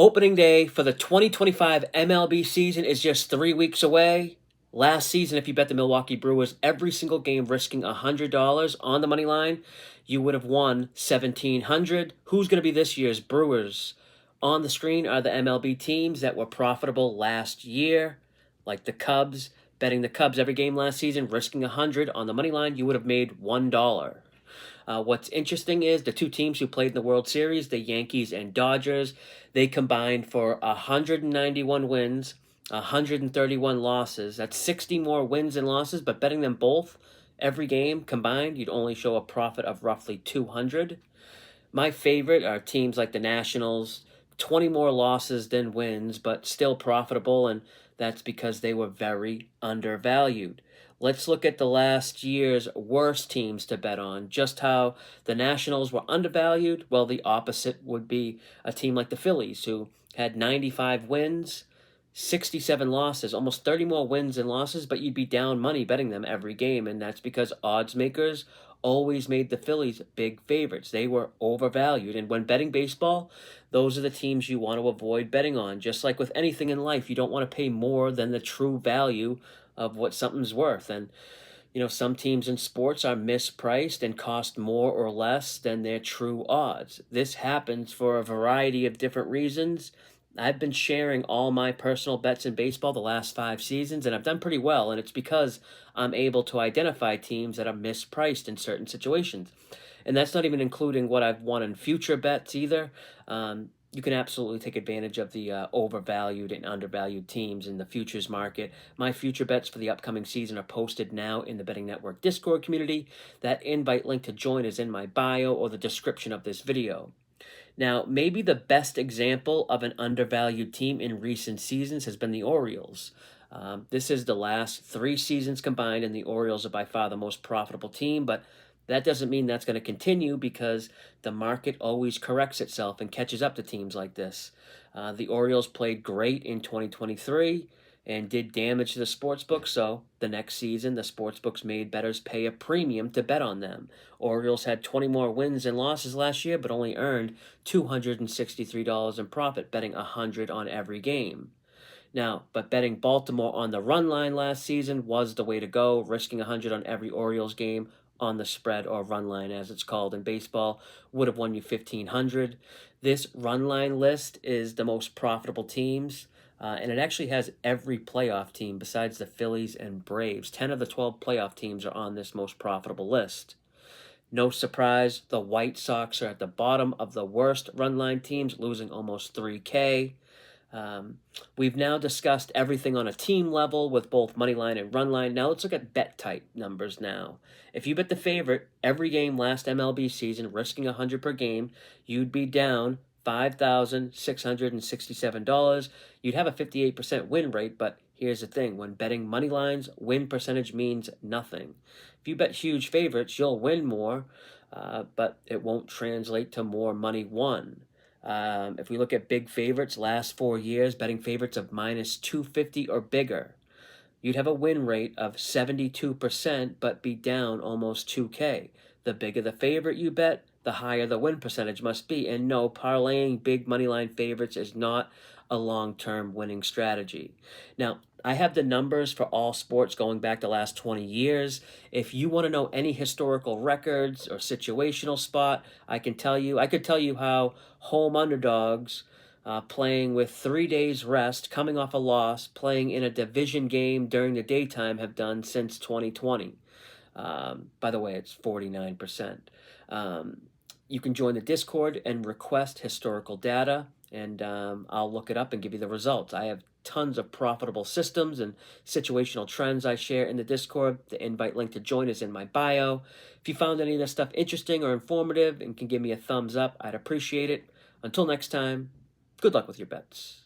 Opening day for the 2025 MLB season is just 3 weeks away. Last season, if you bet the Milwaukee Brewers every single game risking $100 on the money line, you would have won $1,700. Who's going to be this year's Brewers? On the screen are the MLB teams that were profitable last year, like the Cubs. Betting the Cubs every game last season, risking $100 on the money line, you would have made $1. What's interesting is the two teams who played in the World Series, the Yankees and Dodgers, they combined for 191 wins, 131 losses. That's 60 more wins and losses, but betting them both every game combined, you'd only show a profit of roughly 200. My favorite are teams like the Nationals, 20 more losses than wins, but still profitable, and that's because they were very undervalued. Let's look at the last year's worst teams to bet on, just how the Nationals were undervalued. Well, the opposite would be a team like the Phillies, who had 95 wins, 67 losses, almost 30 more wins and losses, but you'd be down money betting them every game, and that's because odds makers always made the Phillies big favorites. They were overvalued, and when betting baseball, those are the teams you want to avoid betting on. Just like with anything in life, you don't want to pay more than the true value of what something's worth. And some teams in sports are mispriced and cost more or less than their true odds. This happens for a variety of different reasons. I've been sharing all my personal bets in baseball the last 5 seasons, and I've done pretty well, and it's because I'm able to identify teams that are mispriced in certain situations. And that's not even including what I've won in future bets either. You can absolutely take advantage of the overvalued and undervalued teams in the futures market. My future bets for the upcoming season are posted now in the Betting Network Discord community. That invite link to join is in my bio or the description of this video. Now, maybe the best example of an undervalued team in recent seasons has been the Orioles. This is the last 3 seasons combined, and the Orioles are by far the most profitable team, but that doesn't mean that's going to continue because the market always corrects itself and catches up to teams like this. The Orioles played great in 2023 and did damage to the sportsbook, so the next season the sportsbooks made bettors pay a premium to bet on them. Orioles had 20 more wins and losses last year, but only earned $263 in profit, betting $100 on every game. Now, but betting Baltimore on the run line last season was the way to go, risking $100 on every Orioles game on the spread, or run line as it's called in baseball, would have won you $1,500. This run line list is the most profitable teams, and it actually has every playoff team besides the Phillies and Braves. 10 of the 12 playoff teams are on this most profitable list. No surprise, the White Sox are at the bottom of the worst run line teams, losing almost $3K. We've now discussed everything on a team level with both moneyline and run line. Now let's look at bet type numbers now. If you bet the favorite every game last MLB season, risking $100 per game, you'd be down $5,667. You'd have a 58% win rate, but here's the thing. When betting money lines, win percentage means nothing. If you bet huge favorites, you'll win more, but it won't translate to more money won. If we look at big favorites, last 4 years, betting favorites of minus 250 or bigger, you'd have a win rate of 72%, but be down almost 2K. The bigger the favorite you bet, the higher the win percentage must be. And no, parlaying big moneyline favorites is not a long-term winning strategy. Now, I have the numbers for all sports going back the last 20 years. If you want to know any historical records or situational spot, I could tell you how home underdogs playing with 3 days rest, coming off a loss, playing in a division game during the daytime have done since 2020. By the way, it's 49%. You can join the Discord and request historical data, and I'll look it up and give you the results. I have tons of profitable systems and situational trends I share in the Discord. The invite link to join is in my bio. If you found any of this stuff interesting or informative and can give me a thumbs up, I'd appreciate it. Until next time, good luck with your bets.